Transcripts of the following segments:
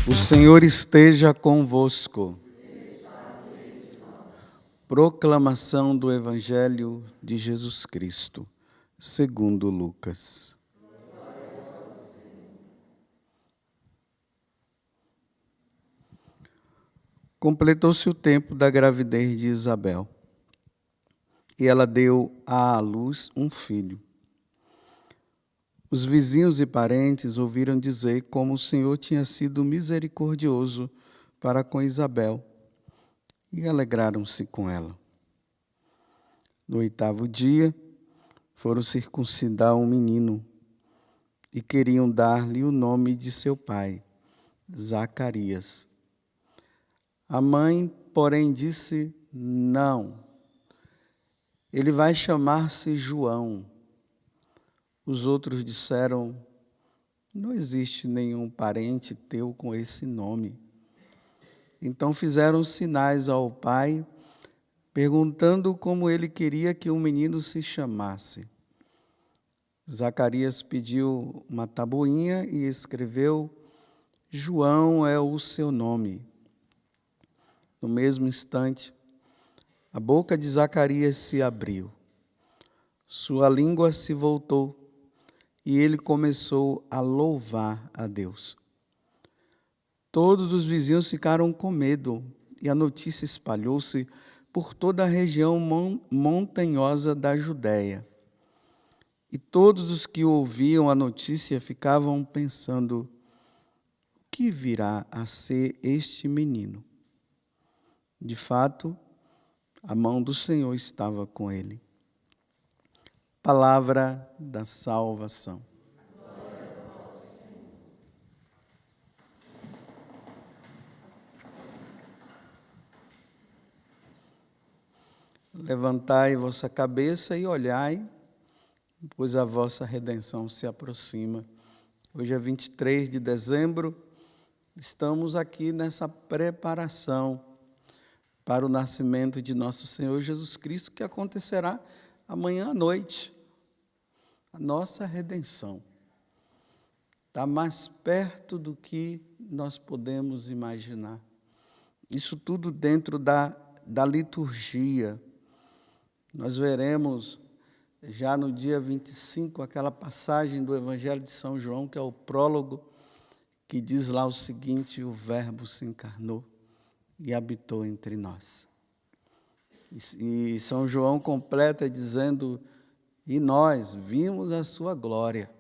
O Senhor esteja convosco. Proclamação do Evangelho de Jesus Cristo, segundo Lucas. Completou-se o tempo da gravidez de Isabel, e ela deu à luz um filho. Os vizinhos e parentes ouviram dizer como o Senhor tinha sido misericordioso para com Isabel, e alegraram-se com ela. No 8º dia, foram circuncidar um menino e queriam dar-lhe o nome de seu pai, Zacarias. A mãe, porém, disse: não, ele vai chamar-se João. Os outros disseram: não existe nenhum parente teu com esse nome. Então fizeram sinais ao pai, perguntando como ele queria que o menino se chamasse. Zacarias pediu uma tabuinha e escreveu: João é o seu nome. No mesmo instante, a boca de Zacarias se abriu. Sua língua se voltou e ele começou a louvar a Deus. Todos os vizinhos ficaram com medo e a notícia espalhou-se por toda a região montanhosa da Judéia. E todos os que ouviam a notícia ficavam pensando: o que virá a ser este menino? De fato, a mão do Senhor estava com ele. Palavra da salvação. Levantai vossa cabeça e olhai, pois a vossa redenção se aproxima. Hoje é 23 de dezembro, estamos aqui nessa preparação para o nascimento de nosso Senhor Jesus Cristo, que acontecerá amanhã à noite. A nossa redenção está mais perto do que nós podemos imaginar. Isso tudo dentro da liturgia. Nós veremos já no dia 25 aquela passagem do Evangelho de São João, que é o prólogo, que diz lá o seguinte: o Verbo se encarnou e habitou entre nós. E São João completa dizendo: e nós vimos a sua glória.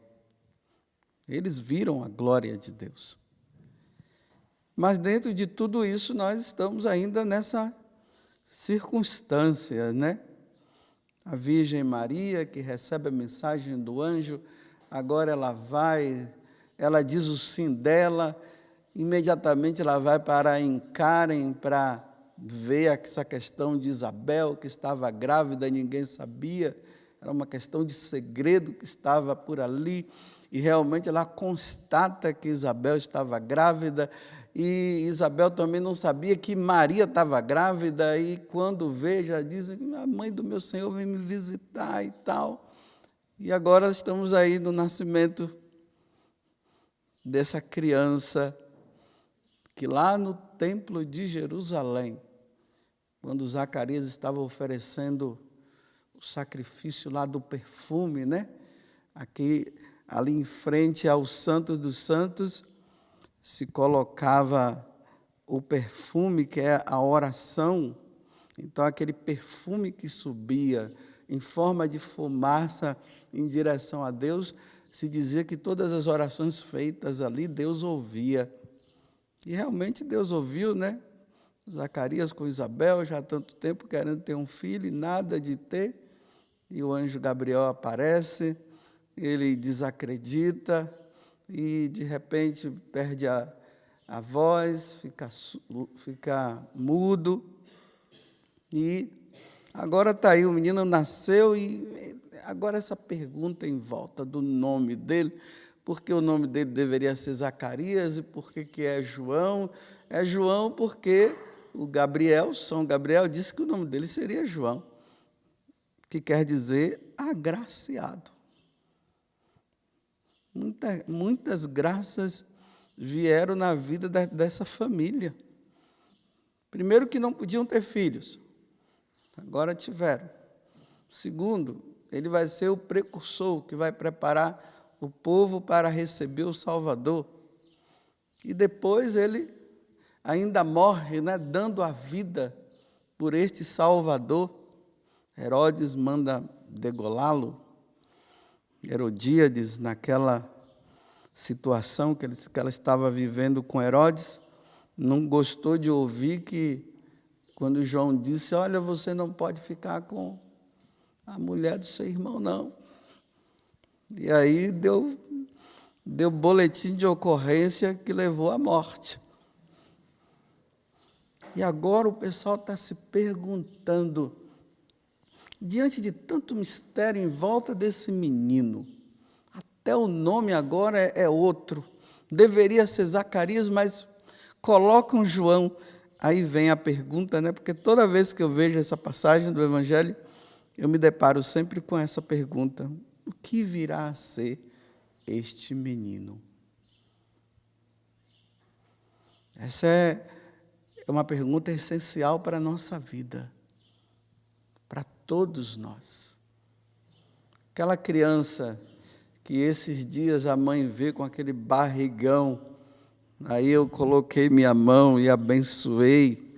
Eles viram a glória de Deus. Mas dentro de tudo isso nós estamos ainda nessa circunstância, né? A Virgem Maria, que recebe a mensagem do anjo, agora ela diz o sim dela, imediatamente ela vai para Encárem para ver essa questão de Isabel, que estava grávida e ninguém sabia, era uma questão de segredo que estava por ali, e realmente ela constata que Isabel estava grávida, e Isabel também não sabia que Maria estava grávida, e quando vê, já diz: a mãe do meu Senhor vem me visitar e tal. E agora estamos aí no nascimento dessa criança, que lá no templo de Jerusalém, quando Zacarias estava oferecendo o sacrifício lá do perfume, né? Ali em frente ao Santo dos Santos, se colocava o perfume, que é a oração. Então, aquele perfume que subia em forma de fumaça em direção a Deus, se dizia que todas as orações feitas ali, Deus ouvia. E realmente Deus ouviu, né? Zacarias com Isabel, já há tanto tempo querendo ter um filho e nada de ter. E o anjo Gabriel aparece, ele desacredita e, de repente, perde a voz, fica mudo. E agora está aí, o menino nasceu e agora essa pergunta em volta do nome dele, porque o nome dele deveria ser Zacarias e por que é João? É João porque o Gabriel, São Gabriel, disse que o nome dele seria João, que quer dizer agraciado. Muitas graças vieram na vida dessa família. Primeiro, que não podiam ter filhos, agora tiveram. Segundo, ele vai ser o precursor que vai preparar o povo para receber o Salvador. E depois ele ainda morre, né, dando a vida por este Salvador. Herodes manda degolá-lo. Herodíades, naquela situação que ela estava vivendo com Herodes, não gostou de ouvir que, quando João disse, olha, você não pode ficar com a mulher do seu irmão, não. E aí deu boletim de ocorrência que levou à morte. E agora o pessoal está se perguntando, diante de tanto mistério em volta desse menino, até o nome agora é outro, deveria ser Zacarias, mas colocam João. Aí vem a pergunta, né? Porque toda vez que eu vejo essa passagem do Evangelho, eu me deparo sempre com essa pergunta: o que virá a ser este menino? Essa é uma pergunta essencial para a nossa vida, para todos nós. Aquela criança que esses dias a mãe vê com aquele barrigão, aí eu coloquei minha mão e abençoei,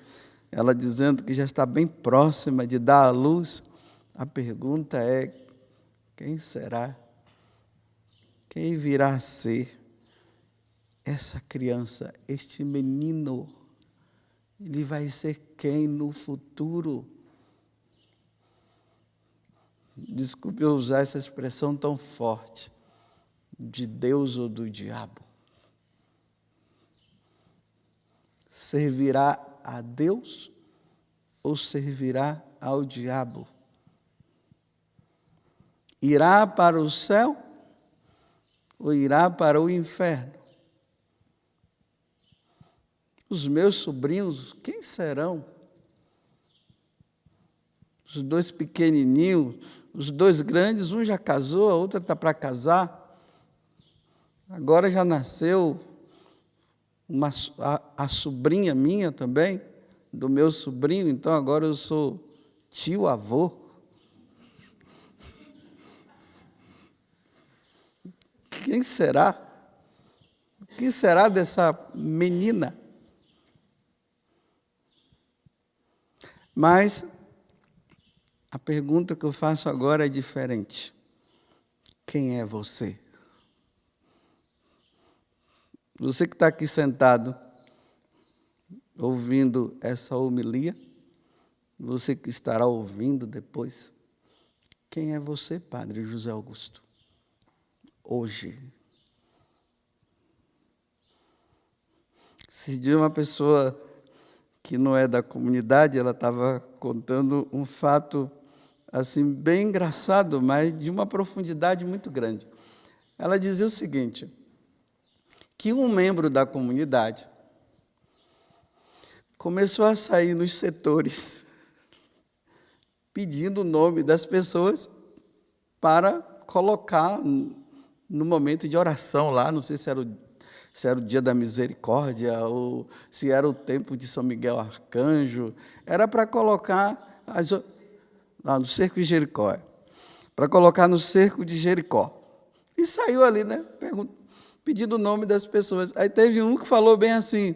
ela dizendo que já está bem próxima de dar à luz. A pergunta é: quem será? Quem virá a ser essa criança, este menino? Ele vai ser quem no futuro? Desculpe eu usar essa expressão tão forte, de Deus ou do diabo. Servirá a Deus ou servirá ao diabo? Irá para o céu ou irá para o inferno? Os meus sobrinhos, quem serão? Os dois pequenininhos, os dois grandes, um já casou, a outra está para casar. Agora já nasceu a sobrinha minha também, do meu sobrinho, então agora eu sou tio-avô. Quem será? O que será dessa menina? Mas a pergunta que eu faço agora é diferente. Quem é você? Você que está aqui sentado, ouvindo essa homilia, você que estará ouvindo depois, quem é você, Padre José Augusto? Hoje. Esse dia uma pessoa que não é da comunidade, ela estava contando um fato assim bem engraçado, mas de uma profundidade muito grande. Ela dizia o seguinte, que um membro da comunidade começou a sair nos setores pedindo o nome das pessoas para colocar no momento de oração lá, não sei se era o dia da misericórdia ou se era o tempo de São Miguel Arcanjo, era para colocar no cerco de Jericó, para colocar no cerco de Jericó. E saiu ali, né, pedindo o nome das pessoas. Aí teve um que falou bem assim,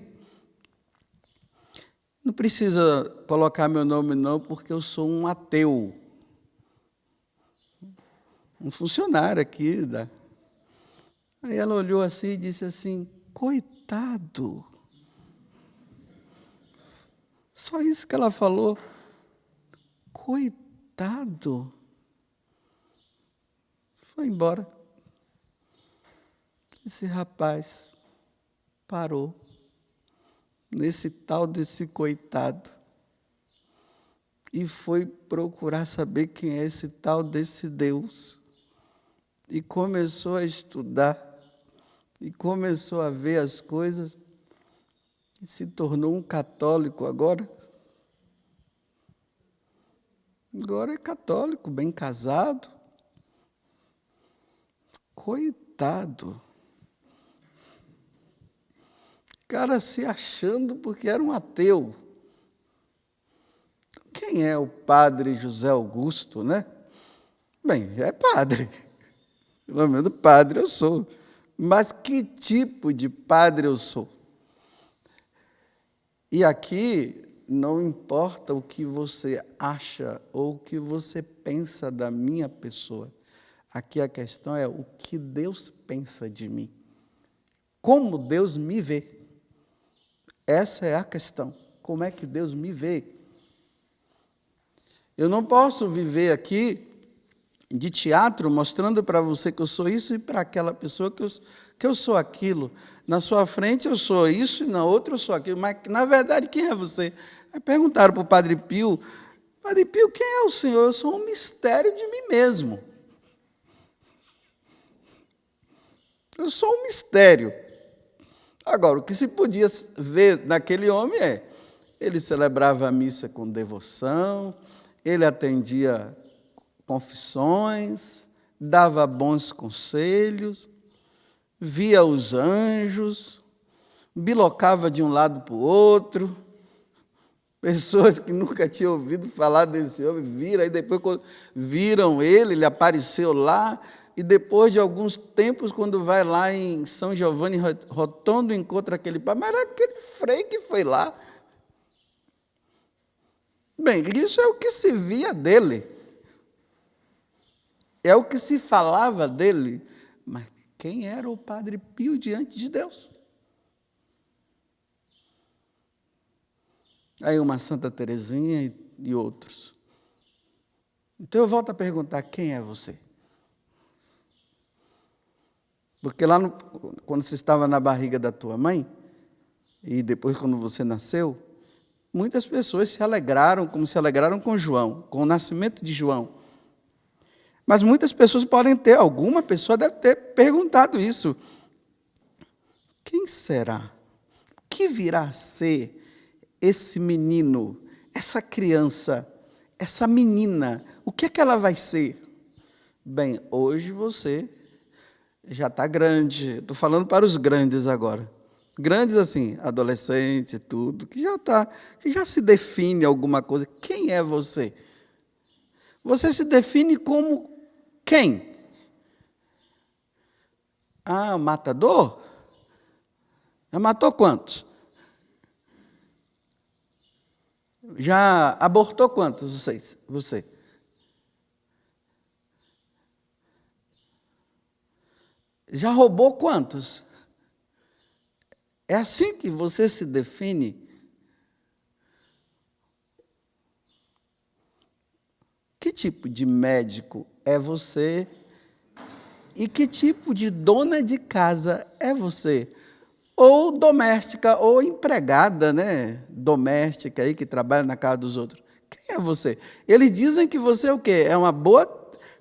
não precisa colocar meu nome não, porque eu sou um ateu. Um funcionário aqui. Aí ela olhou assim e disse assim, coitado. Só isso que ela falou. Coitado. Foi embora. Esse rapaz parou nesse tal desse coitado e foi procurar saber quem é esse tal desse Deus. E começou a estudar, e começou a ver as coisas, e se tornou um católico agora. Agora é católico, bem casado. Coitado. cara se achando porque era um ateu. Quem é o padre José Augusto, né? Bem, é padre. Pelo menos padre eu sou. Mas que tipo de padre eu sou? E aqui não importa o que você acha ou o que você pensa da minha pessoa. Aqui a questão é o que Deus pensa de mim. Como Deus me vê. Essa é a questão. Como é que Deus me vê? Eu não posso viver aqui de teatro mostrando para você que eu sou isso e para aquela pessoa que eu sou aquilo. Na sua frente eu sou isso e na outra eu sou aquilo. Mas, na verdade, quem é você? Aí perguntaram para o Padre Pio, Padre Pio, quem é o Senhor? Eu sou um mistério de mim mesmo. Eu sou um mistério. Agora, o que se podia ver naquele homem ele celebrava a missa com devoção, ele atendia confissões, dava bons conselhos, via os anjos, bilocava de um lado para o outro. Pessoas que nunca tinham ouvido falar desse homem viram, aí depois quando viram ele apareceu lá, e depois de alguns tempos, quando vai lá em São Giovanni Rotondo, encontra aquele pai, mas era aquele frei que foi lá. Bem, isso é o que se via dele. É o que se falava dele. Mas quem era o Padre Pio diante de Deus? Aí uma Santa Teresinha e outros. Então eu volto a perguntar, quem é você? Porque lá, quando você estava na barriga da tua mãe, e depois quando você nasceu, muitas pessoas se alegraram, como se alegraram com João, com o nascimento de João. Mas muitas pessoas podem ter, alguma pessoa deve ter perguntado isso. Quem será? O que virá a ser esse menino, essa criança, essa menina? O que é que ela vai ser? Bem, hoje você já está grande, estou falando para os grandes agora. Grandes assim, adolescente, tudo, que já se define alguma coisa. Quem é você? Você se define como quem? Ah, matador? Já matou quantos? Já abortou quantos você? Já roubou quantos? É assim que você se define? Que tipo de médico é você? E que tipo de dona de casa é você? Ou doméstica, ou empregada, né? Doméstica aí que trabalha na casa dos outros. Quem é você? Eles dizem que você é o quê? É uma boa,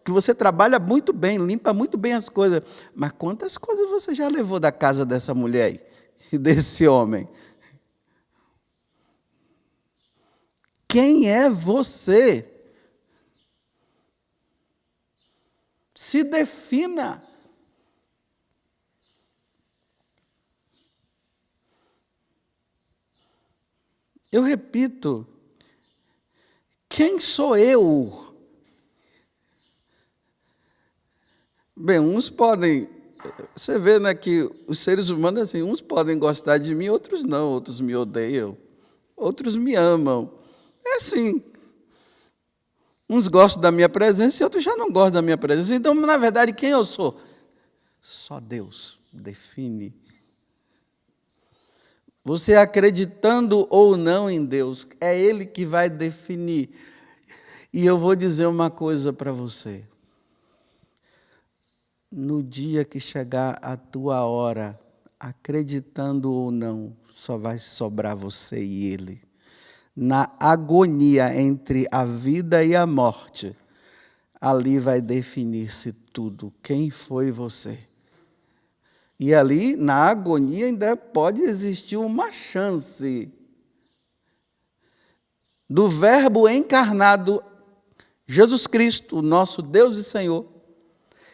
que você trabalha muito bem, limpa muito bem as coisas. Mas quantas coisas você já levou da casa dessa mulher aí? E desse homem? Quem é você? Se defina. Eu repito, quem sou eu? Bem, uns podem, você vê, né, que os seres humanos, assim, uns podem gostar de mim, outros não, outros me odeiam, outros me amam. É assim. Uns gostam da minha presença e outros já não gostam da minha presença. Então, na verdade, quem eu sou? Só Deus define. Você acreditando ou não em Deus, é Ele que vai definir. E eu vou dizer uma coisa para você. No dia que chegar a tua hora, acreditando ou não, só vai sobrar você e Ele. Na agonia entre a vida e a morte, ali vai definir-se tudo. Quem foi você? E ali, na agonia, ainda pode existir uma chance do Verbo encarnado, Jesus Cristo, o nosso Deus e Senhor,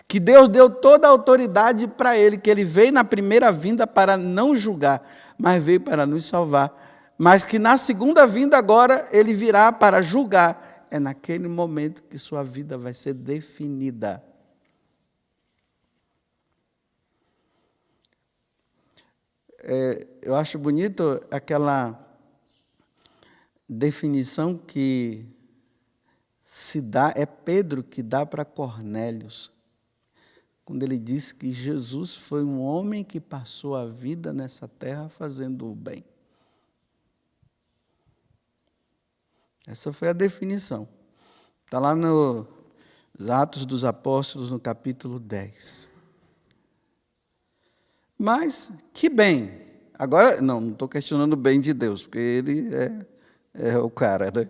que Deus deu toda a autoridade para ele, que ele veio na primeira vinda para não julgar, mas veio para nos salvar, mas que na segunda vinda agora ele virá para julgar. É naquele momento que sua vida vai ser definida. Eu acho bonito aquela definição que se dá, é Pedro que dá para Cornélios, quando ele diz que Jesus foi um homem que passou a vida nessa terra fazendo o bem. Essa foi a definição. Está lá nos Atos dos Apóstolos, no capítulo 10. Mas, que bem. Agora, não estou questionando o bem de Deus, porque ele é o cara, né?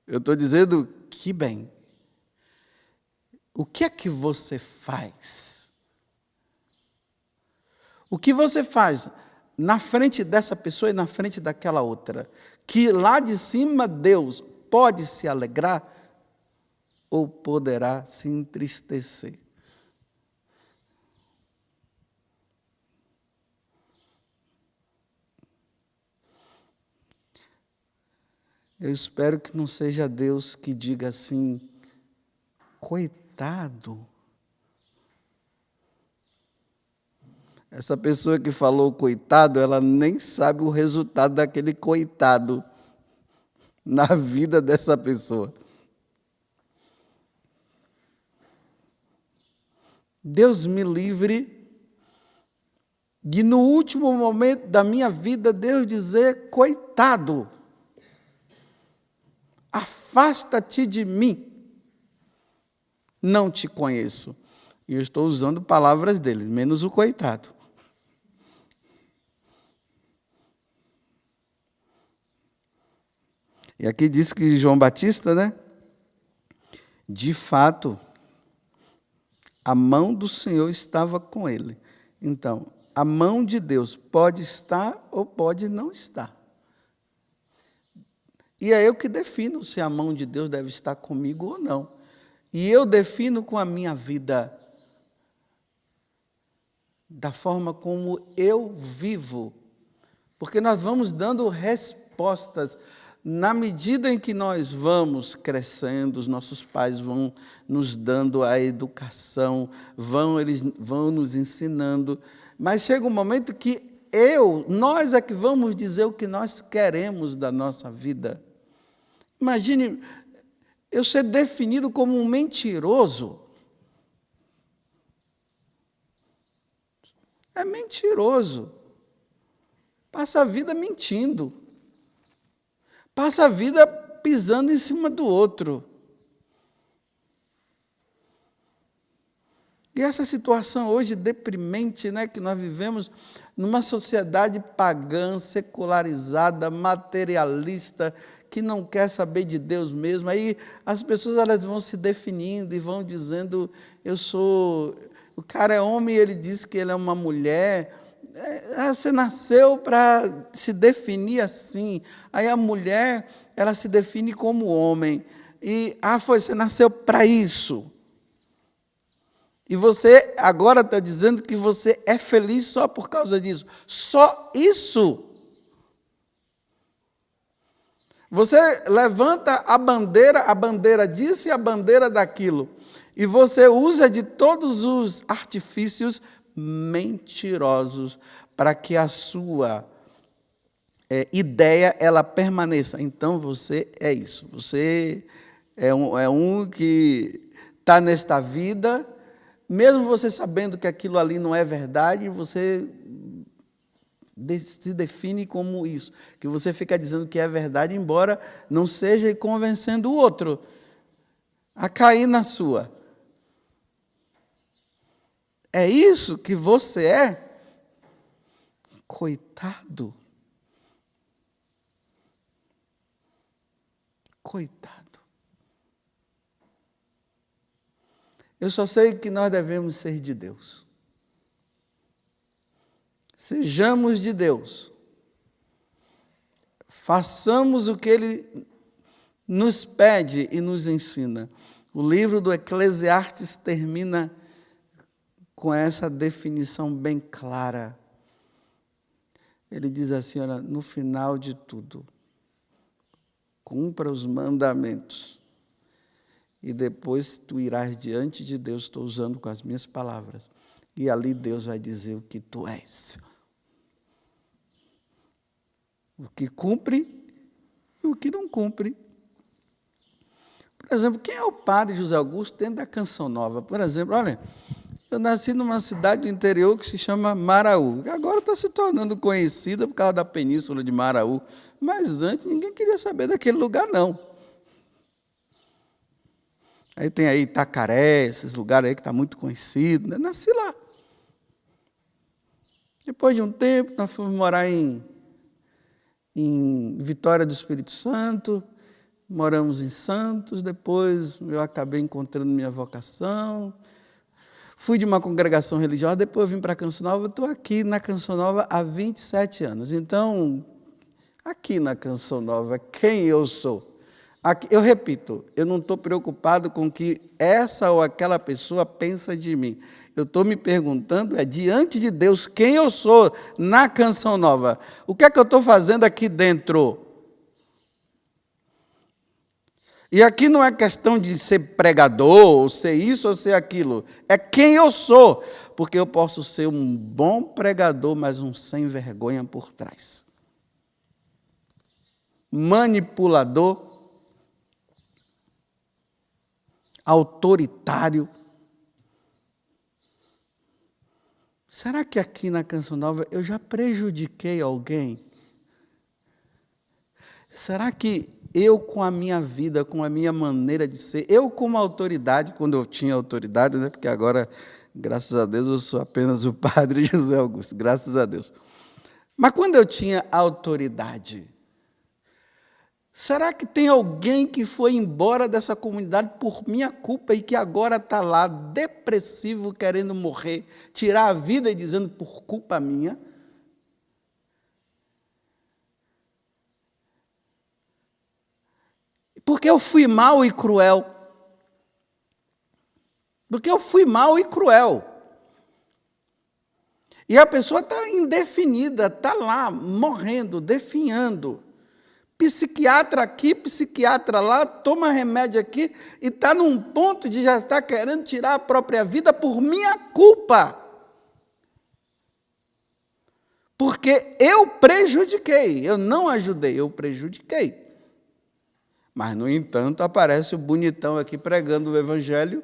Eu estou dizendo, que bem. O que é que você faz? O que você faz na frente dessa pessoa e na frente daquela outra? Que lá de cima Deus pode se alegrar ou poderá se entristecer? Eu espero que não seja Deus que diga assim, coitado. Essa pessoa que falou coitado, ela nem sabe o resultado daquele coitado na vida dessa pessoa. Deus me livre de, no último momento da minha vida, Deus dizer, coitado, afasta-te de mim, não te conheço. E eu estou usando palavras dele, menos o coitado. E aqui diz que João Batista, né? De fato, a mão do Senhor estava com ele. Então, a mão de Deus pode estar ou pode não estar. E é eu que defino se a mão de Deus deve estar comigo ou não. E eu defino com a minha vida, da forma como eu vivo. Porque nós vamos dando respostas. Na medida em que nós vamos crescendo, os nossos pais vão nos dando a educação, eles vão nos ensinando. Mas chega um momento que nós é que vamos dizer o que nós queremos da nossa vida. Imagine eu ser definido como um mentiroso. É mentiroso. Passa a vida mentindo. Passa a vida pisando em cima do outro. E essa situação hoje deprimente, né, que nós vivemos numa sociedade pagã, secularizada, materialista, que não quer saber de Deus mesmo. Aí as pessoas elas vão se definindo e vão dizendo, o cara é homem e ele diz que ele é uma mulher. Você nasceu para se definir assim. Aí a mulher, ela se define como homem. E, você nasceu para isso. E você agora está dizendo que você é feliz só por causa disso. Só isso. Você levanta a bandeira disso e a bandeira daquilo. E você usa de todos os artifícios mentirosos para que a sua ideia ela permaneça. Então você é isso. Você é um que está nesta vida, mesmo você sabendo que aquilo ali não é verdade, você se define como isso, que você fica dizendo que é verdade, embora não seja convencendo o outro a cair na sua. É isso que você é? Coitado. Coitado. Eu só sei que nós devemos ser de Deus. Sejamos de Deus. Façamos o que Ele nos pede e nos ensina. O livro do Eclesiastes termina com essa definição bem clara. Ele diz assim, olha, no final de tudo, cumpra os mandamentos, e depois tu irás diante de Deus, estou usando com as minhas palavras, e ali Deus vai dizer o que tu és. O que cumpre e o que não cumpre. Por exemplo, quem é o padre José Augusto dentro da Canção Nova? Por exemplo, olha, eu nasci numa cidade do interior que se chama Maraú, que agora está se tornando conhecida por causa da península de Maraú, mas antes ninguém queria saber daquele lugar, não. Aí tem aí Itacaré, esses lugares aí que está muito conhecido, né? Nasci lá. Depois de um tempo, nós fomos morar em Vitória do Espírito Santo, moramos em Santos, depois eu acabei encontrando minha vocação, fui de uma congregação religiosa, depois eu vim para a Canção Nova, estou aqui na Canção Nova há 27 anos. Então, aqui na Canção Nova, quem eu sou? Aqui, eu repito, eu não estou preocupado com o que essa ou aquela pessoa pensa de mim. Eu estou me perguntando, diante de Deus, quem eu sou na Canção Nova. O que é que eu estou fazendo aqui dentro? E aqui não é questão de ser pregador, ou ser isso ou ser aquilo. É quem eu sou. Porque eu posso ser um bom pregador, mas um sem vergonha por trás. Manipulador. Autoritário. Será que aqui na Canção Nova eu já prejudiquei alguém? Será que eu, com a minha vida, com a minha maneira de ser, eu como autoridade, quando eu tinha autoridade, né? Porque agora, graças a Deus, eu sou apenas o padre José Augusto, graças a Deus. Mas quando eu tinha autoridade, será que tem alguém que foi embora dessa comunidade por minha culpa e que agora está lá depressivo, querendo morrer, tirar a vida e dizendo por culpa minha? Porque eu fui mau e cruel. Porque eu fui mau e cruel. E a pessoa está indefinida, está lá, morrendo, definhando. Psiquiatra aqui, psiquiatra lá, toma remédio aqui, e está num ponto de já estar querendo tirar a própria vida por minha culpa. Porque eu prejudiquei, eu não ajudei, eu prejudiquei. Mas, no entanto, aparece o bonitão aqui pregando o evangelho,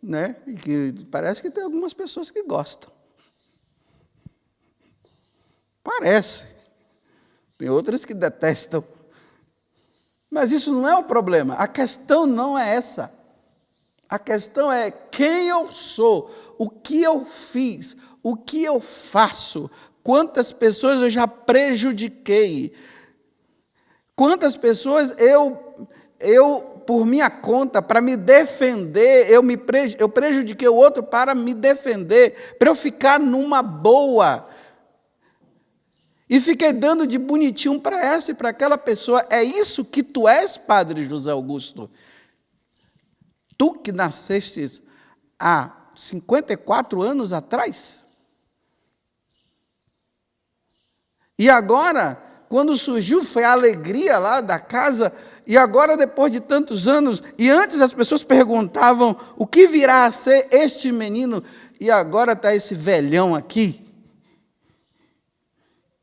né? E que parece que tem algumas pessoas que gostam. Parece. Tem outras que detestam. Mas isso não é o problema. A questão não é essa. A questão é quem eu sou, o que eu fiz, o que eu faço, quantas pessoas eu já prejudiquei. Quantas pessoas eu por minha conta, para me defender, eu prejudiquei o outro para me defender, para eu ficar numa boa. E fiquei dando de bonitinho para essa e para aquela pessoa. É isso que tu és, Padre José Augusto? Tu que nasceste há 54 anos atrás? E agora, quando surgiu, foi a alegria lá da casa, e agora, depois de tantos anos, e antes as pessoas perguntavam o que virá a ser este menino, e agora está esse velhão aqui.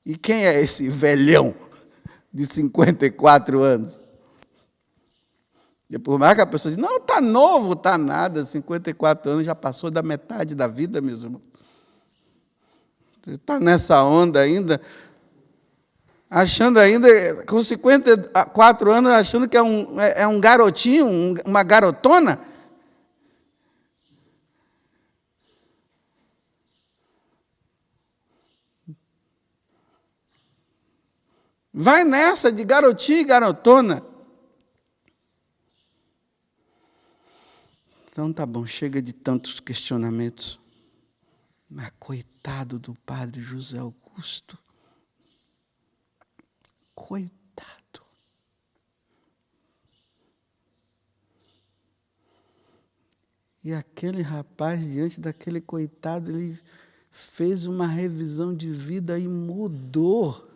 E quem é esse velhão de 54 anos? E por mais que a pessoa diz, não, está novo, está nada, 54 anos já passou da metade da vida, meus irmãos. Você está nessa onda ainda, achando ainda, com 54 anos, achando que é um garotinho, uma garotona. Vai nessa de garotinho e garotona. Então tá bom, chega de tantos questionamentos. Mas coitado do padre José Augusto. Coitado. E aquele rapaz, diante daquele coitado, ele fez uma revisão de vida e mudou.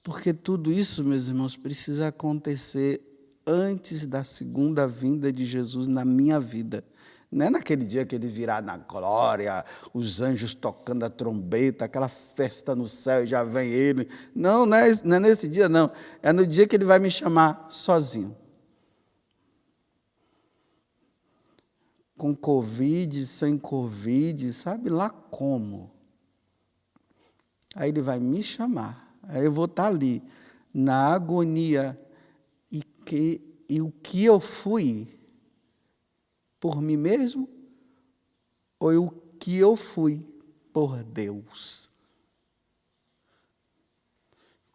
Porque tudo isso, meus irmãos, precisa acontecer antes da segunda vinda de Jesus na minha vida. Não é naquele dia que ele virá na glória, os anjos tocando a trombeta, aquela festa no céu e já vem ele. Não é nesse dia, não. É no dia que ele vai me chamar sozinho. Com Covid, sem Covid, sabe lá como. Aí ele vai me chamar. Aí eu vou estar ali, na agonia, e o que eu fui por mim mesmo, ou o que eu fui por Deus.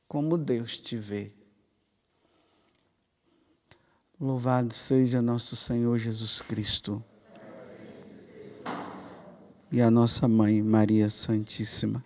Como Deus te vê. Louvado seja nosso Senhor Jesus Cristo. E a nossa Mãe, Maria Santíssima.